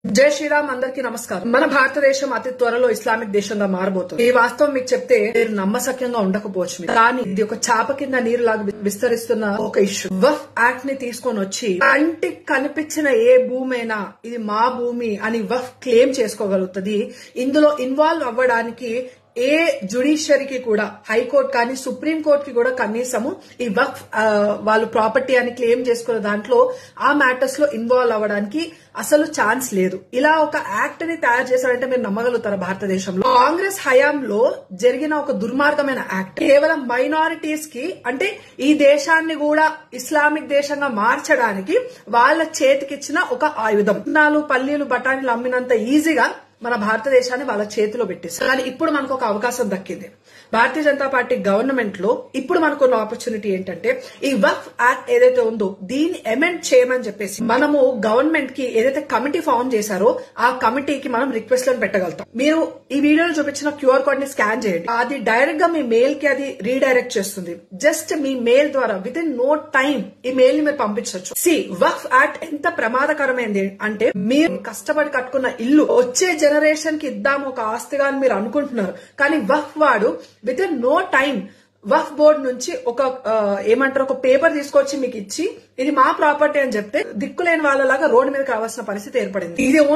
జై శ్రీరామ్ అందరికీ నమస్కారం. మన భారతదేశం అతి త్వరలో ఇస్లామిక్ దేశంగా మారబోతుంది. ఈ వాస్తవం మీకు చెప్తే మీరు నమ్మశక్యంగా ఉండకపోవచ్చు, కానీ ఇది ఒక చాప కింద నీరులాగా విస్తరిస్తున్న ఒక ఇష్యూ. వక్ఫ్ యాక్ట్ ని తీసుకొని వచ్చి కంటికి కనిపించిన ఏ భూమైనా ఇది మా భూమి అని వక్ఫ్ క్లెయిమ్ చేసుకోగలుగుతుంది. ఇందులో ఇన్వాల్వ్ అవ్వడానికి ఏ జ్యుడిషియరీకి కూడా, హైకోర్టు కానీ సుప్రీం కోర్టుకి కూడా కనీసము ఈ వక్ఫ్ వాళ్ళు ప్రాపర్టీ అని క్లెయిమ్ చేసుకున్న దాంట్లో ఆ మ్యాటర్స్ లో ఇన్వాల్వ్ అవ్వడానికి అసలు ఛాన్స్ లేదు. ఇలా ఒక యాక్ట్ ని తయారు చేశారంటే మీరు నమ్మగలుగుతారా? భారతదేశంలో కాంగ్రెస్ హయాంలో జరిగిన ఒక దుర్మార్గమైన యాక్ట్ కేవలం మైనారిటీస్ కి, అంటే ఈ దేశాన్ని కూడా ఇస్లామిక్ దేశంగా మార్చడానికి వాళ్ళ చేతికిచ్చిన ఒక ఆయుధం. పల్లీలు బఠానీలు అమ్మినంత ఈజీగా మన భారతదేశాన్ని వాళ్ళ చేతిలో పెట్టేశారు. కానీ ఇప్పుడు మనకు ఒక అవకాశం దక్కింది. భారతీయ జనతా పార్టీ గవర్నమెంట్ లో ఇప్పుడు మనకున్న ఆపర్చునిటీ ఏంటంటే ఈ వక్ఫ్ యాక్ట్ ఏదైతే ఉందో దీన్ని అమెండ్ చేయమని చెప్పేసి మనము గవర్నమెంట్ కి ఏదైతే కమిటీ ఫామ్ చేశారో ఆ కమిటీకి మనం రిక్వెస్ట్లను పెట్టగలుగుతాం. మీరు ఈ వీడియోలో చూపించిన క్యూఆర్ కోడ్ ని స్కాన్ చేయండి. అది డైరెక్ట్ గా మీ మెయిల్ కి అది రీడైరెక్ట్ చేస్తుంది. జస్ట్ మీ మెయిల్ ద్వారా విత్ ఇన్ నో టైం ఈ మెయిల్ ని మీరు పంపించవచ్చు. వక్ఫ్ యాక్ట్ ఎంత ప్రమాదకరమైంది అంటే, మీరు కష్టపడి కట్టుకున్న ఇల్లు వచ్చే జనరేషన్ కి ఇద్దాము ఒక ఆస్తిగా అని మీరు అనుకుంటున్నారు, కానీ వక్ఫ్ వాడు within no time Waqf board నుంచి ఒక పేపర్ తీసుకొచ్చి మీకు ఇచ్చి ఇది మా ప్రాపర్టీ అని చెప్తే దిక్కులేని వాళ్ళలాగా రోడ్డు మీద కావాల్సిన పరిస్థితి ఏర్పడింది. ఇది